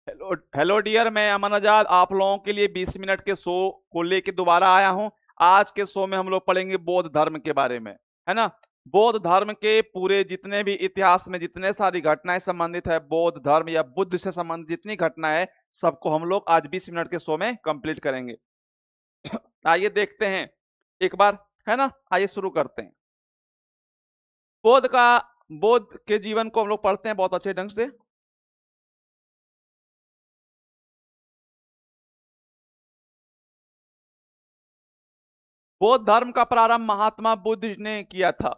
Hello hello dear, मैं अमन आजाद आप लोगों के लिए 20 मिनट के शो को लेके दोबारा आया हूं। आज के शो में हम लोग पढ़ेंगे बौद्ध धर्म के बारे में, है ना। बौद्ध धर्म के पूरे जितने भी इतिहास में जितने सारी घटनाएं संबंधित है बौद्ध धर्म या बुद्ध से संबंधित जितनी घटना है, सबको हम लोग आज 20 मिनट के शो में कंप्लीट करेंगे। आइए देखते हैं एक बार, है ना। आइए शुरू करते हैं। बौद्ध का बौद्ध के जीवन को हम लोग पढ़ते हैं बहुत अच्छे ढंग से। बौद्ध धर्म का प्रारंभ महात्मा बुद्ध ने किया था।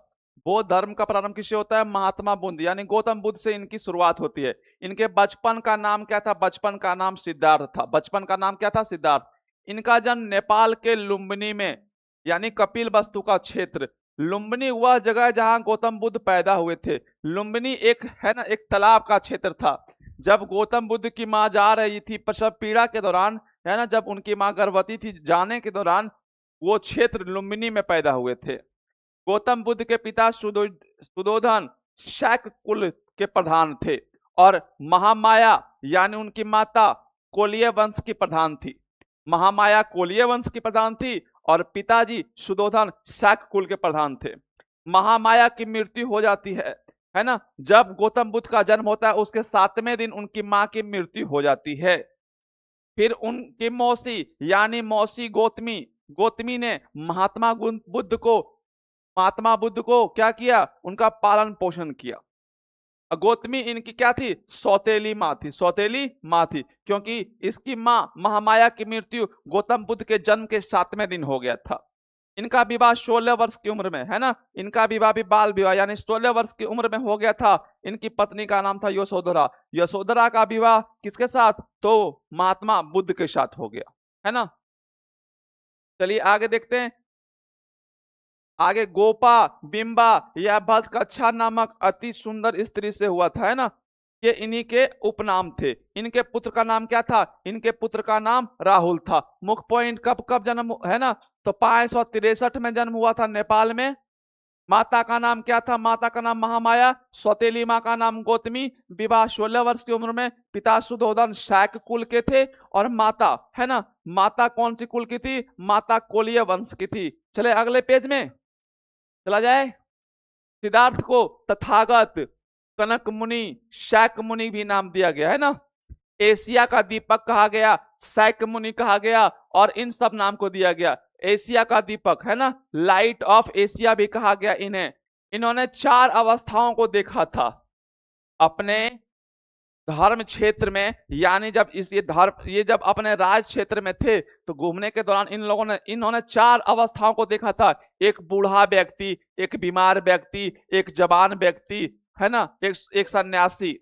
बौद्ध धर्म का प्रारंभ किससे होता है? महात्मा बुद्ध यानी गौतम बुद्ध से इनकी शुरुआत होती है। इनके बचपन का नाम क्या था? बचपन का नाम सिद्धार्थ था। बचपन का नाम क्या था? सिद्धार्थ। इनका जन्म नेपाल के लुम्बिनी में यानी कपिल वस्तु का क्षेत्र। लुम्बिनी वह जगह है जहां गौतम बुद्ध पैदा हुए थे। लुम्बिनी एक है ना, एक तालाब का क्षेत्र था। जब गौतम बुद्ध की माँ जा रही थी प्रसव पीड़ा के दौरान, है ना, जब उनकी माँ गर्भवती थी, जाने के दौरान वो क्षेत्र लुम्बिनी में पैदा हुए थे। गौतम बुद्ध के पिता सुदोधन शैक कुल के प्रधान थे और महामाया यानी उनकी माता कोलिय वंश की प्रधान थी। महामाया कोलिय वंश की प्रधान थी और पिताजी सुदोधन शैक कुल के प्रधान थे। महामाया की मृत्यु हो जाती है ना। जब गौतम बुद्ध का जन्म होता है उसके 7वें दिन उनकी मां की मृत्यु हो जाती है। फिर उनकी मौसी यानी मौसी गौतमी गौतमी ने महात्मा बुद्ध को क्या किया? उनका पालन पोषण किया। गौतमी इनकी क्या थी? सौतेली माँ थी। सौतेली माँ थी क्योंकि इसकी माँ महामाया की मृत्यु गौतम बुद्ध के जन्म के 7वें दिन हो गया था। इनका विवाह 16 वर्ष की उम्र में, है ना, इनका विवाह भी बाल विवाह यानी 16 वर्ष की उम्र में हो गया था। इनकी पत्नी का नाम था यशोधरा। यशोधरा का विवाह किसके साथ? तो महात्मा बुद्ध के साथ हो गया, है ना। चलिए आगे देखते हैं। आगे गोपा बिंबा यह भद्द कच्छा नामक अति सुंदर स्त्री से हुआ था, है ना। ये इन्हीं के उपनाम थे। इनके पुत्र का नाम क्या था? इनके पुत्र का नाम राहुल था। मुख्य पॉइंट, कब कब जन्म, है ना, तो 563 में जन्म हुआ था नेपाल में। माता का नाम क्या था? माता का नाम महामाया। सौतेली माँ का नाम गौतमी। विवाह 16 वर्ष की उम्र में। पिता सुधोधन शैक कुल के थे और माता, है ना, माता कौन सी कुल की थी? माता कोलिय वंश की थी। चले अगले पेज में चला जाए। सिद्धार्थ को तथागत, कनक मुनि, शैक मुनि भी नाम दिया गया, है ना। एशिया का दीपक कहा गया, शैक मुनि कहा गया और इन सब नाम को दिया गया। एशिया का दीपक, है ना, लाइट ऑफ एशिया भी कहा गया इन्हें। इन्होंने 4 अवस्थाओं को देखा था अपने धर्म क्षेत्र में। यानी जब ये जब अपने राज क्षेत्र में थे तो घूमने के दौरान इन्होंने 4 अवस्थाओं को देखा था। एक बूढ़ा व्यक्ति, एक बीमार व्यक्ति, एक जवान व्यक्ति, है ना, एक सन्यासी।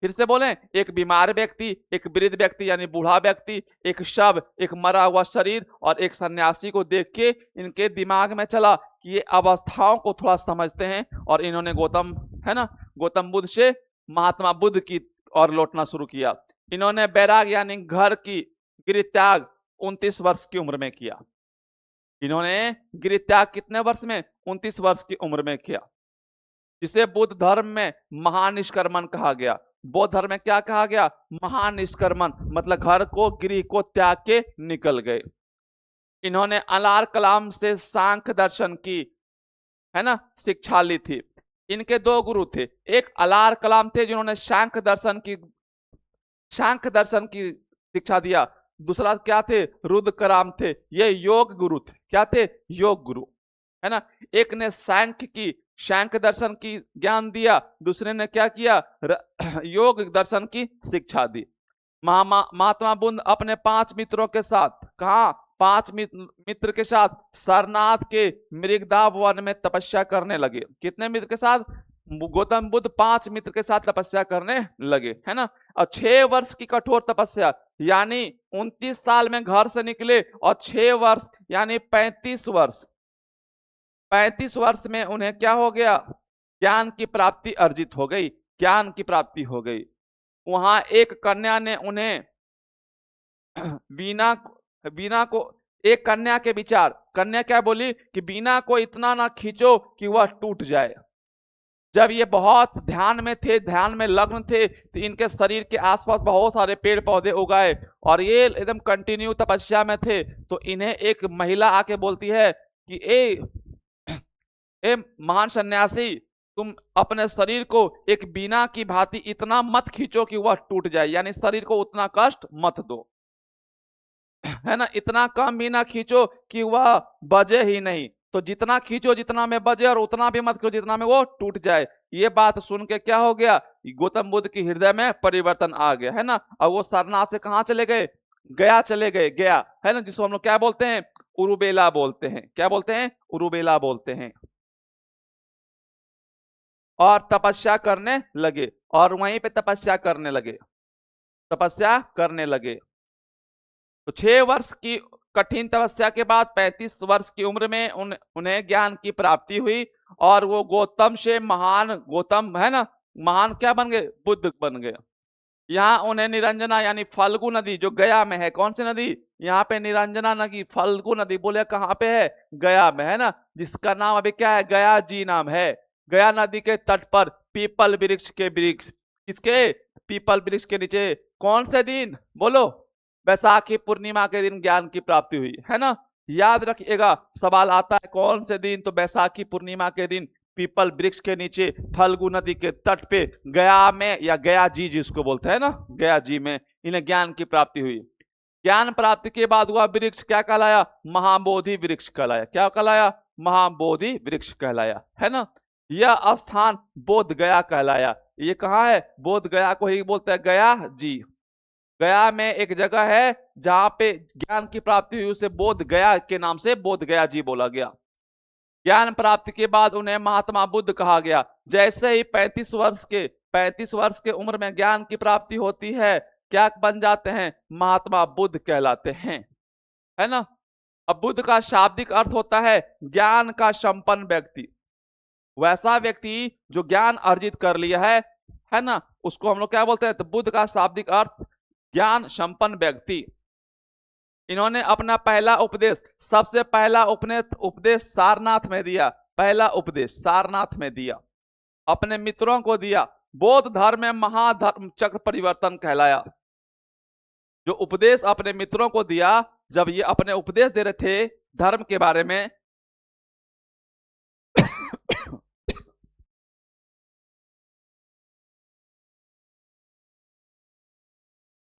फिर से बोले, एक बीमार व्यक्ति, एक वृद्ध व्यक्ति यानी बूढ़ा व्यक्ति, एक शव, एक मरा हुआ शरीर और एक सन्यासी को देख के इनके दिमाग में चला कि ये अवस्थाओं को थोड़ा समझते हैं और इन्होंने गौतम बुद्ध से महात्मा बुद्ध की और लौटना शुरू किया। इन्होंने बैराग यानी घर की गृह त्याग 29 वर्ष की उम्र में किया। इन्होंने गृह त्याग कितने वर्ष में? 29 वर्ष की उम्र में किया, जिसे बुद्ध धर्म में महानिष्कर्मण कहा गया। बौद्ध धर्म में क्या कहा गया? महानिष्कर्मण, मतलब घर को गृह को त्याग के निकल गए। इन्होंने अलार कलाम से सांख्य दर्शन की, है ना, शिक्षा ली थी। इनके 2 गुरु थे। एक अलार कलाम थे जिन्होंने सांख्य दर्शन की शिक्षा दिया। दूसरा क्या थे? रुद्र कराम थे। ये योग गुरु थे। क्या थे? योग गुरु, है ना। एक ने सांख्य दर्शन की ज्ञान दिया, दूसरे ने क्या किया? योग दर्शन की शिक्षा दी। महात्मा बुद्ध अपने 5 मित्रों के साथ, कहा 5 मित्र के साथ सरनाथ के मृगदाव वन में तपस्या करने लगे। कितने मित्र के साथ? गौतम बुद्ध 5 मित्र के साथ तपस्या करने लगे, है ना। और 6 वर्ष की कठोर तपस्या यानी 29 साल में घर से निकले और 6 वर्ष यानी 35 वर्ष में उन्हें क्या हो गया? ज्ञान की प्राप्ति अर्जित हो गई। ज्ञान की प्राप्ति हो गई। वहां एक कन्या ने उन्हें वीणा वीणा को, एक कन्या के विचार, कन्या क्या बोली कि वीणा को इतना ना खींचो कि वह टूट जाए। जब ये बहुत ध्यान में थे, ध्यान में लग्न थे, तो इनके शरीर के आसपास बहुत सारे पेड़ पौधे उगाए और ये एकदम कंटिन्यू तपस्या में थे। तो इन्हें एक महिला आके बोलती है कि ए महान सन्यासी, तुम अपने शरीर को एक बीना की भांति इतना मत खींचो कि वह टूट जाए, यानी शरीर को उतना कष्ट मत दो, है ना, इतना कम भी ना खींचो कि वह बजे ही नहीं, तो जितना खींचो जितना में बजे, और उतना भी मत खींचो जितना में वो टूट जाए। ये बात सुन के क्या हो गया, गौतम बुद्ध के हृदय में परिवर्तन आ गया, है ना। और वो सारनाथ से कहाँ चले गए, गया चले गए, गया, है ना, जिसको हम लोग क्या बोलते हैं, उरुबेला बोलते हैं। क्या बोलते हैं, उरुबेला बोलते हैं। और तपस्या करने लगे, और वहीं पे तपस्या करने लगे, तपस्या करने लगे। तो 6 वर्ष की कठिन तपस्या के बाद 35 वर्ष की उम्र में उन्हें ज्ञान की प्राप्ति हुई, और वो गौतम से महान, गौतम है ना, महान क्या बन गए, बुद्ध बन गए। यहाँ उन्हें निरंजना यानी फल्गु नदी जो गया में है, कौन सी नदी, यहाँ पे निरंजना नदी, फल्गु नदी बोले कहाँ पे है, गया में, है ना, जिसका नाम अभी क्या है, गया जी नाम है। गया नदी के तट पर पीपल वृक्ष के वृक्ष, किसके, पीपल वृक्ष के नीचे, कौन से दिन बोलो, बैसाखी पूर्णिमा के दिन ज्ञान की प्राप्ति हुई, है ना। याद रखिएगा, सवाल आता है कौन से दिन, तो बैसाखी पूर्णिमा के दिन पीपल वृक्ष के नीचे फल्गु नदी के तट पे गया में, या गया जी जिसको बोलते हैं ना, गया जी में इन्हें ज्ञान की प्राप्ति हुई। ज्ञान प्राप्ति के बाद वह वृक्ष क्या कहलाया, महाबोधि वृक्ष कहलाया। क्या कहलाया, महाबोधि वृक्ष कहलाया, है ना। यह स्थान बोध गया कहलाया। ये कहाँ है, बोध गया को ही बोलते हैं गया जी। गया में एक जगह है जहां पे ज्ञान की प्राप्ति हुई, उसे बोध गया के नाम से बोध गया जी बोला गया। ज्ञान प्राप्ति के बाद उन्हें महात्मा बुद्ध कहा गया। जैसे ही 35 वर्ष के उम्र में ज्ञान की प्राप्ति होती है, क्या बन जाते हैं, महात्मा बुद्ध कहलाते हैं, है ना। अब बुद्ध का शाब्दिक अर्थ होता है ज्ञान का संपन्न व्यक्ति, वैसा व्यक्ति जो ज्ञान अर्जित कर लिया है ना, उसको हम लोग क्या बोलते हैं, तो बुद्ध का शाब्दिक अर्थ ज्ञान संपन्न व्यक्ति। इन्होंने अपना पहला उपदेश, सबसे पहला उपदेश सारनाथ में दिया, पहला उपदेश सारनाथ में दिया, अपने मित्रों को दिया। बौद्ध धर्म में महाधर्म चक्र परिवर्तन कहलाया। जो उपदेश अपने मित्रों को दिया, जब ये अपने उपदेश दे रहे थे धर्म के बारे में,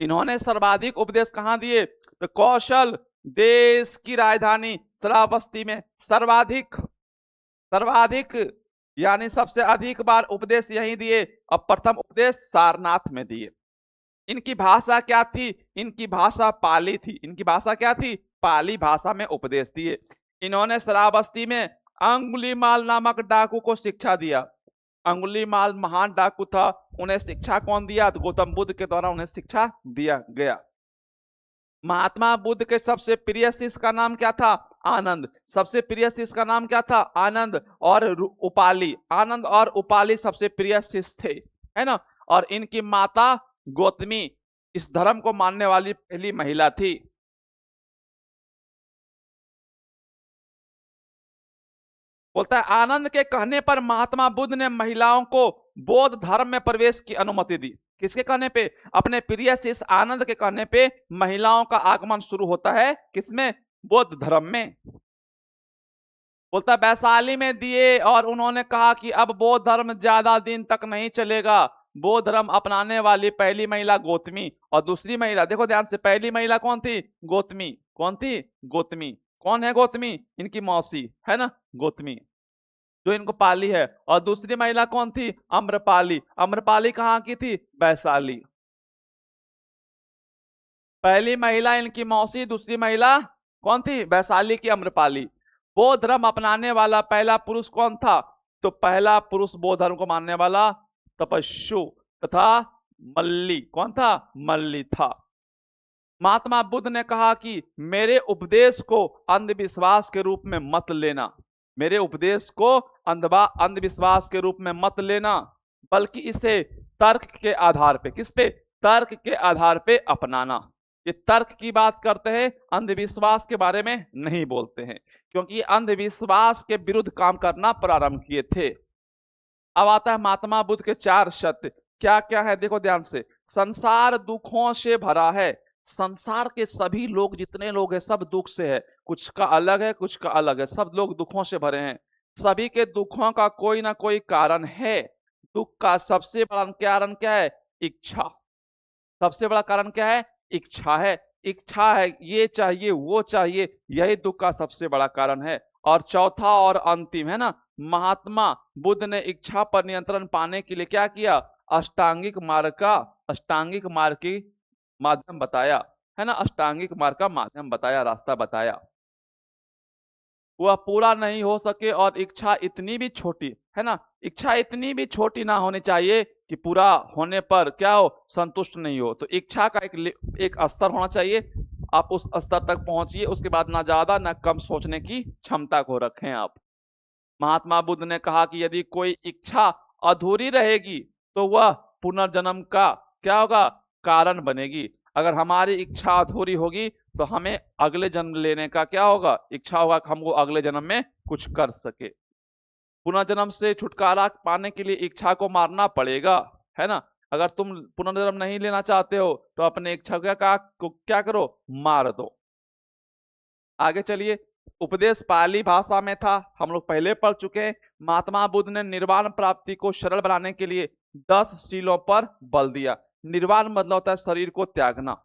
इन्होंने सर्वाधिक उपदेश कहां दिए, तो कौशल देश की राजधानी श्रावस्ती में सर्वाधिक, सर्वाधिक यानी सबसे अधिक बार उपदेश यहीं दिए। अब प्रथम उपदेश सारनाथ में दिए। इनकी भाषा क्या थी, इनकी भाषा पाली थी। इनकी भाषा क्या थी, पाली भाषा में उपदेश दिए। इन्होंने श्रावस्ती में अंगुलीमाल नामक डाकू को शिक्षा दिया। अंगुलीमाल महान डाकू था, उन्हें शिक्षा कौन दिया, तो गौतम बुद्ध के द्वारा उन्हें शिक्षा दिया गया। महात्मा बुद्ध के सबसे प्रिय शिष्य का नाम क्या था, आनंद। सबसे प्रिय शिष्य का नाम क्या था, आनंद और उपाली। आनंद और उपाली सबसे प्रिय शिष्य थे, है ना। और इनकी माता गौतमी इस धर्म को मानने वाली पहली महिला थी। बोलता है आनंद के कहने पर महात्मा बुद्ध ने महिलाओं को बौद्ध धर्म में प्रवेश की अनुमति दी। किसके कहने पे, अपने प्रिय शिष्य आनंद के कहने पे महिलाओं का आगमन शुरू होता है, किसमें, बौद्ध धर्म में। बोलता है वैशाली में दिए, और उन्होंने कहा कि अब बौद्ध धर्म ज्यादा दिन तक नहीं चलेगा। बौद्ध धर्म अपनाने वाली पहली महिला गौतमी, और दूसरी महिला, देखो ध्यान से, पहली महिला कौन थी, गौतमी। कौन थी, गौतमी। कौन है गौतमी, इनकी मौसी, है ना, गौतमी जो इनको पाली है। और दूसरी महिला कौन थी, अम्रपाली। अम्रपाली कहाँ की थी, वैशाली। पहली महिला इनकी मौसी, दूसरी महिला कौन थी, वैशाली की अम्रपाली। बौद्ध धर्म अपनाने वाला पहला पुरुष कौन था, तो पहला पुरुष बौद्ध धर्म को मानने वाला तपस्सु तथा मल्ली। कौन था, मल्ली था। महात्मा बुद्ध ने कहा कि मेरे उपदेश को अंधविश्वास के रूप में मत लेना। मेरे उपदेश को अंधविश्वास के रूप में मत लेना, बल्कि इसे तर्क के आधार पे, किस पे, तर्क के आधार पे अपनाना। ये तर्क की बात करते हैं, अंधविश्वास के बारे में नहीं बोलते हैं, क्योंकि अंधविश्वास के विरुद्ध काम करना प्रारंभ किए थे। अब आता है महात्मा बुद्ध के 4 सत्य। क्या क्या है देखो ध्यान से। संसार दुखों से भरा है। संसार के सभी लोग, जितने लोग हैं, सब दुख से है। कुछ का अलग है, कुछ का अलग है, सब लोग दुखों से भरे हैं। सभी के दुखों का कोई ना कोई कारण है। दुख का सबसे बड़ा कारण क्या है? इच्छा। सबसे बड़ा कारण क्या है? इच्छा है। इच्छा है, ये चाहिए वो चाहिए, यही दुख का सबसे बड़ा कारण है। और चौथा और अंतिम है ना, महात्मा बुद्ध ने इच्छा पर नियंत्रण पाने के लिए क्या किया? अष्टांगिक मार्ग की माध्यम बताया, है ना, अष्टांगिक मार्ग का माध्यम बताया, रास्ता बताया। वह पूरा नहीं हो सके और इच्छा इतनी भी छोटी, है ना, इच्छा इतनी भी छोटी ना होनी चाहिए कि पूरा होने पर क्या हो? संतुष्ट नहीं हो। तो इच्छा का एक स्तर होना चाहिए। आप उस स्तर तक पहुंचिए, उसके बाद ना ज्यादा ना कम सोचने की क्षमता को रखें आप। महात्मा बुद्ध ने कहा कि यदि कोई इच्छा अधूरी रहेगी तो वह पुनर्जन्म का क्या होगा? कारण बनेगी। अगर हमारी इच्छा अधूरी होगी तो हमें अगले जन्म लेने का क्या होगा? इच्छा होगा कि हमको अगले जन्म में कुछ कर सके। पुनर्जन्म से छुटकारा पाने के लिए इच्छा को मारना पड़ेगा, है ना। अगर तुम पुनर्जन्म नहीं लेना चाहते हो तो अपने इच्छा को क्या करो? मार दो। आगे चलिए। उपदेश पाली भाषा में था, हम लोग पहले पढ़ चुके हैं। महात्मा बुद्ध ने निर्वाण प्राप्ति को सरल बनाने के लिए 10 शीलों पर बल दिया। निर्वाण मतलब होता है शरीर को त्यागना।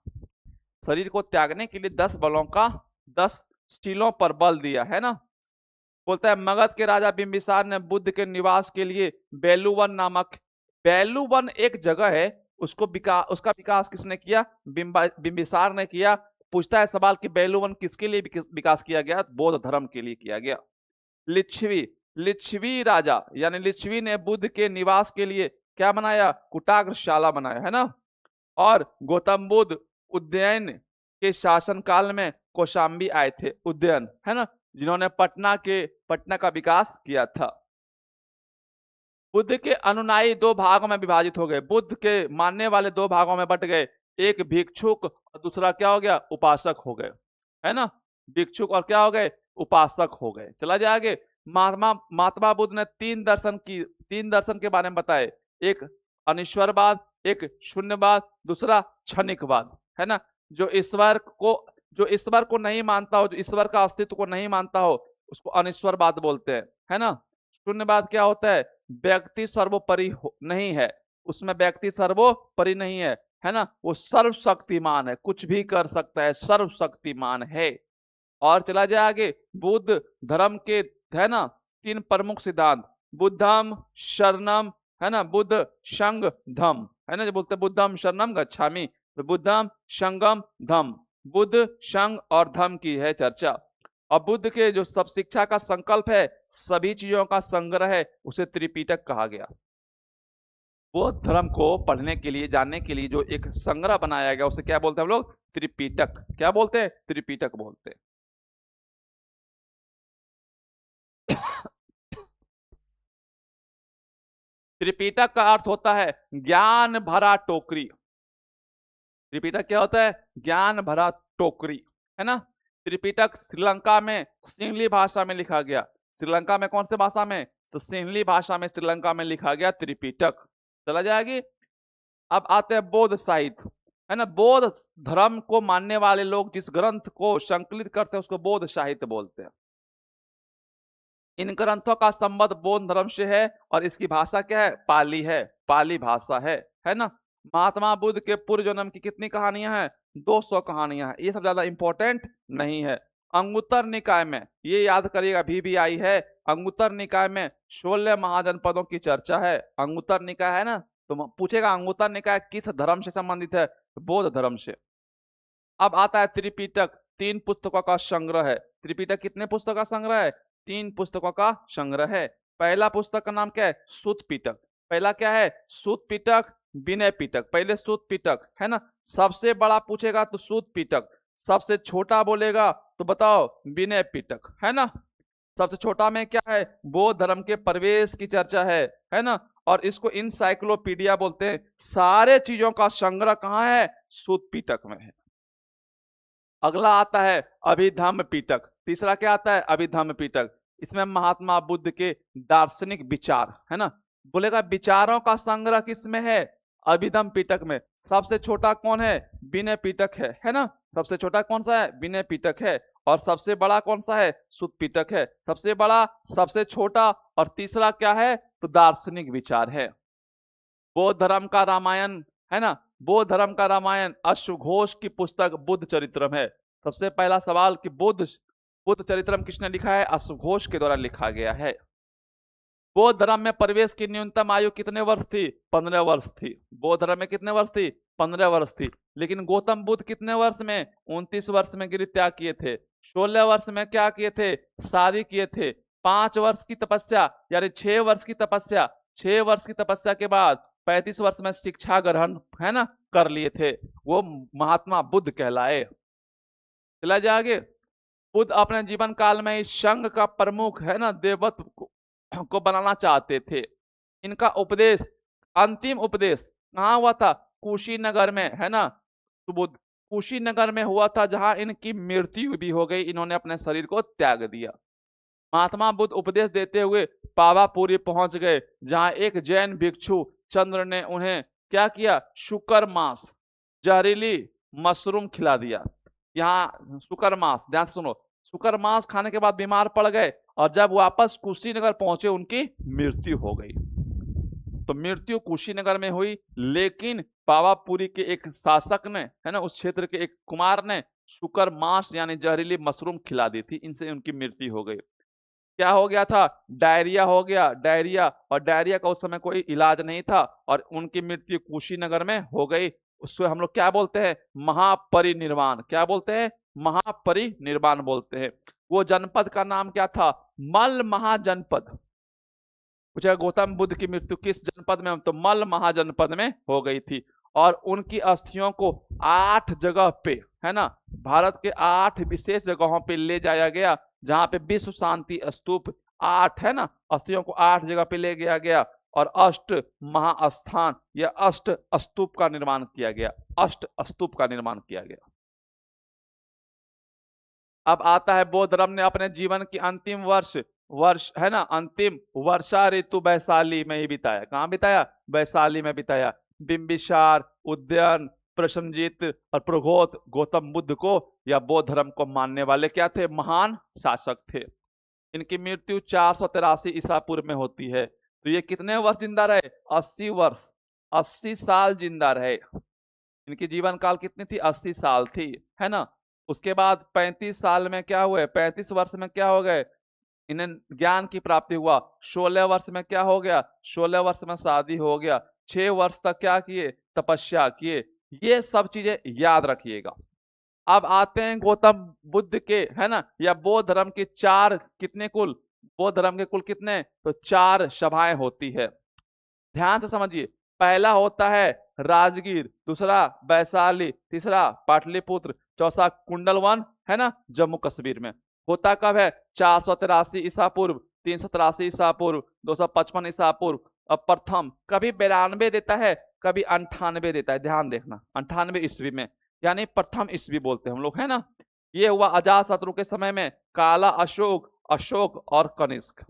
शरीर को त्यागने के लिए 10 बलों का, 10 शीलों पर बल दिया, है ना। बोलता है मगध के राजा बिंबिसार ने बुद्ध के निवास के लिए बेलूवन एक जगह है, उसका विकास किसने किया? बिंबिसार ने किया। पूछता है सवाल कि बेलूवन किसके लिए विकास किया गया? बौद्ध धर्म के लिए किया गया। लिच्छवी लिच्छवी राजा यानी लिच्छवी ने बुद्ध के निवास के लिए क्या बनाया? कुटाग्रशाला बनाया, है ना। और गौतम बुद्ध उज्जैन के शासन काल में कौशाम्बी आए थे, उज्जैन, है ना, जिन्होंने पटना का विकास किया था। बुद्ध के अनुयायी 2 भागों में विभाजित हो गए। बुद्ध के मानने वाले 2 भागों में बट गए। एक भिक्षुक और दूसरा क्या हो गया? उपासक हो गए, है ना। भिक्षुक और क्या हो गए? उपासक हो गए। चला जाए आगे। महात्मा बुद्ध ने 3 दर्शन के बारे में बताए। एक अनिश्वरवाद, एक शून्यवाद, दूसरा क्षणिकवाद, है ना। जो ईश्वर को नहीं मानता हो, जो ईश्वर का अस्तित्व को नहीं मानता हो, उसको अनिश्वरवाद बोलते हैं, है ना। शून्यवाद क्या होता है? व्यक्ति सर्वोपरि नहीं है, उसमें व्यक्ति सर्वोपरि नहीं है ना। वो सर्वशक्तिमान है, कुछ भी कर सकता है, सर्वशक्तिमान है। और चला जाए आगे। बुद्ध धर्म के, है ना, 3 प्रमुख सिद्धांत, बुद्धम शरणम, है ना, बुद्ध संग धम, है ना। जो बोलते हैं बुद्धम शरणम गच्छामि, तो बुद्धम संगम धम, बुद्ध संग और धम की है चर्चा। और बुद्ध के जो सब शिक्षा का संकल्प है, सभी चीजों का संग्रह है, उसे त्रिपिटक कहा गया। बौद्ध धर्म को पढ़ने के लिए, जानने के लिए जो एक संग्रह बनाया गया, उसे क्या बोलते हैं हम लोग? त्रिपिटक। क्या बोलते हैं? त्रिपिटक बोलते हैं। त्रिपिटक का अर्थ होता है ज्ञान भरा टोकरी। त्रिपिटक क्या होता है? ज्ञान भरा टोकरी, है ना। त्रिपिटक श्रीलंका में सिंहली भाषा में लिखा गया। श्रीलंका में कौन से भाषा में? तो सिंहली भाषा में श्रीलंका में लिखा गया त्रिपिटक। चला जाएगी। अब आते हैं बौद्ध साहित्य, है ना। बौद्ध धर्म को मानने वाले लोग जिस ग्रंथ को संकलित करते हैं उसको बौद्ध साहित्य बोलते हैं। इन ग्रंथों का संबंध बौद्ध धर्म से है और इसकी भाषा क्या है? पाली है, पाली भाषा है ना। महात्मा बुद्ध के पूर्व जन्म की कितनी कहानियां हैं? 200 कहानियां हैं। ये सब ज्यादा इंपॉर्टेंट नहीं है। अंगुत्तर निकाय में, ये याद करिएगा, VBI है। अंगुत्तर निकाय में 16 महाजनपदों की चर्चा है। अंगुत्तर निकाय है ना, तो पूछेगा अंगुत्तर निकाय किस धर्म से संबंधित है? बौद्ध धर्म से। अब आता है त्रिपिटक, 3 पुस्तकों का संग्रह है। त्रिपिटक कितने पुस्तकों का संग्रह है? 3 पुस्तकों का संग्रह है। पहला पुस्तक का नाम क्या है? सूत पिटक। पहला क्या है? सूत पिटक, विनय पिटक। पहले सूत पिटक, है ना। सबसे बड़ा पूछेगा तो सूत पिटक, सबसे छोटा बोलेगा तो बताओ विनय पिटक, है ना। सबसे छोटा में क्या है? बौद्ध धर्म के प्रवेश की चर्चा है ना। और इसको इनसाइक्लोपीडिया बोलते हैं। सारे चीजों का संग्रह कहाँ है? सूत पिटक में है। अगला आता है अभिधम्म पिटक। तीसरा क्या आता है? अभिधम्म पिटक। इसमें महात्मा बुद्ध के दार्शनिक विचार, है ना, बोलेगा विचारों का संग्रह किसमें है? अभिधम पिटक में। सबसे छोटा कौन है? विनय पिटक है ना। सबसे छोटा कौन सा है? विनय पिटक है। और सबसे बड़ा कौन सा है? सुत पिटक है। सबसे बड़ा, सबसे छोटा और तीसरा क्या है? तो दार्शनिक विचार है। बौद्ध धर्म का रामायण है ना, बौद्ध धर्म का रामायण अश्वघोष की पुस्तक बुद्ध चरित्रम है। सबसे पहला सवाल कि बुद्ध बुद्ध चरित्रम किसने लिखा है? अश्वघोष के द्वारा लिखा गया है। बौद्ध धर्म में प्रवेश की न्यूनतम आयु कितने वर्ष थी? 15 वर्ष थी। बौद्ध धर्म में कितने वर्ष थी? 15 वर्ष थी। लेकिन गौतम बुद्ध कितने वर्ष में? 29 वर्ष में गृह त्याग किए थे। 16 वर्ष में क्या किए थे? शादी किए थे। 5 वर्ष की तपस्या यानी 6 वर्ष की तपस्या, 6 वर्ष की तपस्या के बाद 35 वर्ष में शिक्षा ग्रहण है ना कर लिए थे। वो महात्मा बुद्ध कहलाए। चला जाए आगे। बुद्ध अपने जीवन काल में इस संघ का प्रमुख है ना देवत्व को बनाना चाहते थे। इनका उपदेश, अंतिम उपदेश कहाँ हुआ था? कुशीनगर में है ना। सुबुद्ध कुशीनगर में हुआ था, जहां इनकी मृत्यु भी हो गई। इन्होंने अपने शरीर को त्याग दिया। महात्मा बुद्ध उपदेश देते हुए पावापुरी पहुंच गए, जहां एक जैन भिक्षु चंद्र ने उन्हें क्या किया? शुकर मांस, जहरीली मशरूम खिला दिया। यहाँ शुकर मांस, ध्यान से सुनो, शुकर मांस खाने के बाद बीमार पड़ गए और जब वापस कुशीनगर पहुंचे उनकी मृत्यु हो गई। तो मृत्यु कुशीनगर में हुई, लेकिन पावापुरी के एक शासक ने है ना, उस क्षेत्र के एक कुमार ने शुकर मांस यानी जहरीली मशरूम खिला दी थी। इनसे उनकी मृत्यु हो गई। क्या हो गया था? डायरिया हो गया, डायरिया। और डायरिया का उस समय कोई इलाज नहीं था और उनकी मृत्यु कुशीनगर में हो गई। उसको हम लोग क्या बोलते हैं? महापरिनिर्वाण। क्या बोलते हैं? महापरिनिर्वाण बोलते हैं। वो जनपद का नाम क्या था? मल महाजनपद। पूछा गौतम बुद्ध की मृत्यु किस जनपद में? तो मल महाजनपद में हो गई थी। और उनकी अस्थियों को 8 जगह पे है ना, भारत के 8 विशेष जगहों पे ले जाया गया, जहां पे विश्व शांति स्तूप 8 है ना, अस्थियों को 8 जगह पे ले गया गया और अष्ट महास्थान या अष्ट स्तूप का निर्माण किया गया। अष्ट स्तूप का निर्माण किया गया। अब आता है बौद्ध धर्म ने अपने जीवन की अंतिम वर्ष है ना, अंतिम वर्षा ऋतु वैशाली में ही बिताया। कहां बिताया? वैशाली में बिताया। बिंबिसार, उदयन, प्रसन्नजित और प्रघोत गौतम बुद्ध को या बौद्ध धर्म को मानने वाले क्या थे? महान शासक थे। इनकी मृत्यु 483 ईसा पूर्व में होती है। तो ये कितने वर्ष जिंदा रहे? 80 वर्ष, 80 साल जिंदा रहे। इनकी जीवन काल कितनी थी? 80 साल थी, है ना। उसके बाद 35 साल में क्या हुए? 35 वर्ष में क्या हो गए? इन्हें ज्ञान की प्राप्ति हुआ। 16 वर्ष में क्या हो गया? 16 वर्ष में शादी हो गया। 6 वर्ष तक क्या किए? तपस्या किए। ये सब चीजें याद रखिएगा। अब आते हैं गौतम बुद्ध के है ना, या बौद्ध धर्म के 4 कितने कुल? बौद्ध धर्म के कुल कितने? तो 4 सभाएं होती है। ध्यान से समझिए। पहला होता है राजगीर, दूसरा वैशाली, तीसरा पाटलिपुत्र, चौथा कुंडलवन है ना, जम्मू कश्मीर में। होता कब है? 483 ईसा पूर्व, 383 ईसा पूर्व, 255 ईसा पूर्व। अब प्रथम कभी 92 देता है, कभी 98 देता है। ध्यान देखना, 98 ईस्वी में, यानी प्रथम ईस्वी बोलते हैं हम लोग, है ना। ये हुआ अजात शत्रु के समय में। काला अशोक, अशोक और कनिष्क।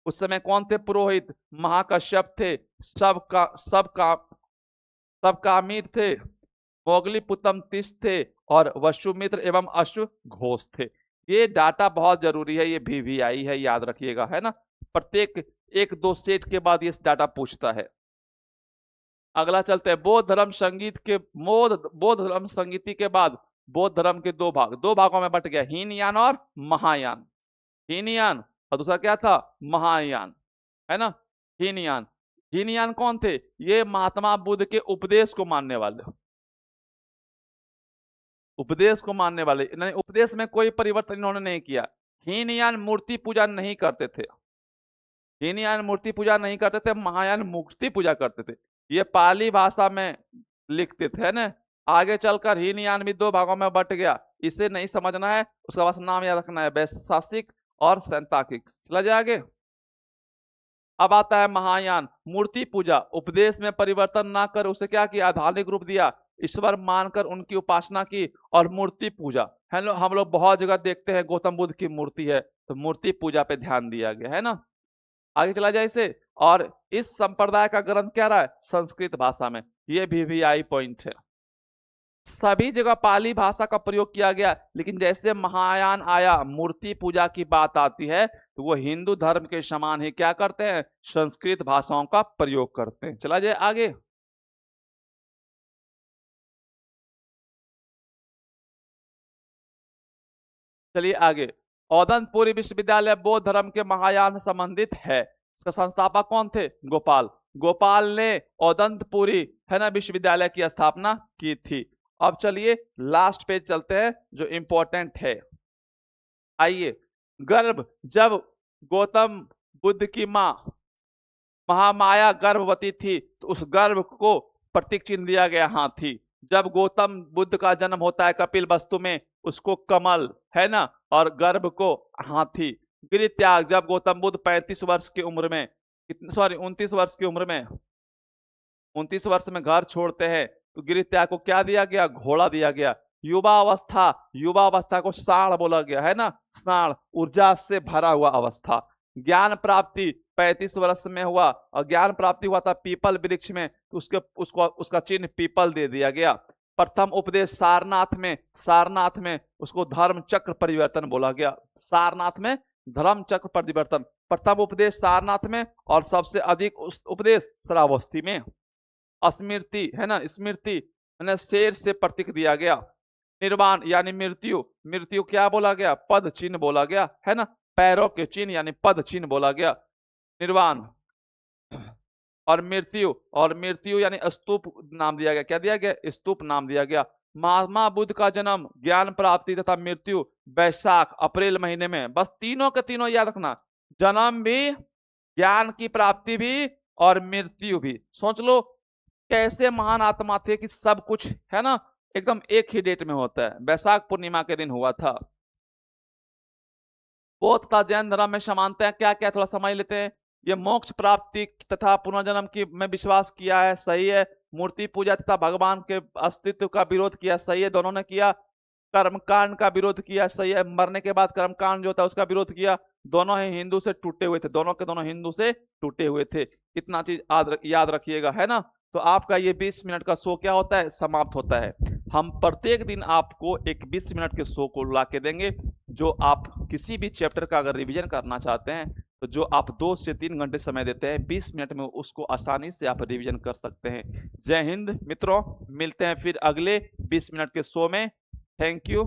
उस समय कौन थे पुरोहित? महाकश्यप थे। सब कामिर थे। मोगलीपुतम तिस थे और वसुमित्र एवं अश्वघोष थे। ये डाटा बहुत जरूरी है, ये VVI है, याद रखिएगा, है ना। प्रत्येक 1-2 सेट के बाद ये डाटा पूछता है। अगला चलते हैं बौद्ध धर्म संगीत के बौद्ध धर्म संगीति के बाद बौद्ध धर्म के 2 भाग, 2 भागों में बट गया, हीनयान और महायान। हीनयान और दूसरा क्या था? महायान, है ना। हीनयान, हीनयान कौन थे? ये महात्मा बुद्ध के उपदेश को मानने वाले, उपदेश को मानने वाले। उपदेश में कोई परिवर्तन इन्होंने नहीं किया। हीनयान मूर्ति पूजा नहीं करते थे। हीनयान मूर्ति पूजा नहीं करते थे, महायान मूर्ति पूजा करते थे। ये पाली भाषा में लिखते थे ना। आगे चलकर हीनयान भी 2 भागों में बट गया। इसे नहीं समझना है, उसका बस नाम याद रखना है, वैशासिक और सैंताकिक। चला जाएगा। अब आता है महायान, मूर्ति पूजा। उपदेश में परिवर्तन ना कर उसे क्या किया? आधार्मिक रूप दिया, ईश्वर मानकर उनकी उपासना की। और मूर्ति पूजा हम लोग बहुत जगह देखते हैं गौतम बुद्ध की मूर्ति है, तो मूर्ति पूजा पे ध्यान दिया गया, है ना। आगे चला जाए इसे। और इस संप्रदाय का ग्रंथ क्या रहा है? संस्कृत भाषा में। ये VVI पॉइंट है। सभी जगह पाली भाषा का प्रयोग किया गया, लेकिन जैसे महायान आया, मूर्ति पूजा की बात आती है, तो वो हिंदू धर्म के समान ही क्या करते हैं? संस्कृत भाषाओं का प्रयोग करते हैं। चला जाए आगे। चलिए आगे। औदंतपुरी विश्वविद्यालय बौद्ध धर्म के महायान से संबंधित है। इसका संस्थापक कौन थे? गोपाल। गोपाल ने औदंतपुरी है ना विश्वविद्यालय की स्थापना की थी। अब चलिए लास्ट पेज चलते हैं जो इंपॉर्टेंट है। आइए। गर्भ, जब गौतम बुद्ध की मां महामाया गर्भवती थी तो उस गर्भ को प्रतीक चिन्ह दिया गया हाथी। जब गौतम बुद्ध का जन्म होता है कपिल वस्तु में, उसको कमल है ना, और गर्भ को हाथी। गृह त्याग, जब गौतम बुद्ध 35 वर्ष की उम्र में, 29 वर्ष की उम्र में, 29 वर्ष में घर छोड़ते हैं, तो गृह त्याग को क्या दिया गया? घोड़ा दिया गया। युवा अवस्था, युवा अवस्था को साण बोला गया है ना, साण, ऊर्जा से भरा हुआ अवस्था। ज्ञान प्राप्ति 35 वर्ष में हुआ, और ज्ञान प्राप्ति हुआ था पीपल वृक्ष में, तो उसका चिन्ह पीपल दे दिया गया। प्रथम उपदेश सारनाथ में, सारनाथ में उसको धर्म चक्र परिवर्तन बोला गया। सारनाथ में धर्म चक्र परिवर्तन, प्रथम उपदेश सारनाथ में, और सबसे अधिक उपदेश श्रावस्ती में। स्मृति है ना, स्मृति शेर से प्रतीक दिया गया। निर्वाण यानी मृत्यु, मृत्यु क्या बोला गया? पद चिन्ह बोला गया है ना, पैरों के चिन्ह यानी पद चिन्ह बोला गया, निर्वाण। और मृत्यु यानी स्तूप नाम दिया गया। क्या दिया गया? स्तूप नाम दिया गया। महात्मा बुद्ध का जन्म, ज्ञान प्राप्ति तथा मृत्यु वैशाख अप्रैल महीने में। बस तीनों के तीनों याद रखना, जन्म भी, ज्ञान की प्राप्ति भी, और मृत्यु भी। सोच लो कैसे महान आत्मा थे कि सब कुछ है ना एकदम एक ही डेट में होता है। वैशाख पूर्णिमा के दिन हुआ था। बौद्ध तथा जैन धर्म में समानता है क्या क्या, थोड़ा समझ लेते हैं। ये मोक्ष प्राप्ति तथा पुनर्जन्म की में विश्वास किया है, सही है। मूर्ति पूजा तथा भगवान के अस्तित्व का विरोध किया, सही है, दोनों ने किया। कर्मकांड का विरोध किया, सही है, मरने के बाद कर्मकांड जो होता है उसका विरोध किया। दोनों ही हिंदू से टूटे हुए थे, दोनों के दोनों हिंदू से टूटे हुए थे। इतना चीज याद रखिएगा है ना। तो आपका ये 20 मिनट का शो क्या होता है? समाप्त होता है। हम प्रत्येक दिन आपको एक 20 मिनट के शो को ला के देंगे, जो आप किसी भी चैप्टर का अगर रिवीजन करना चाहते हैं तो जो आप 2 से 3 घंटे समय देते हैं, 20 मिनट में उसको आसानी से आप रिवीजन कर सकते हैं। जय हिंद मित्रों, मिलते हैं फिर अगले 20 मिनट के शो में। Thank you.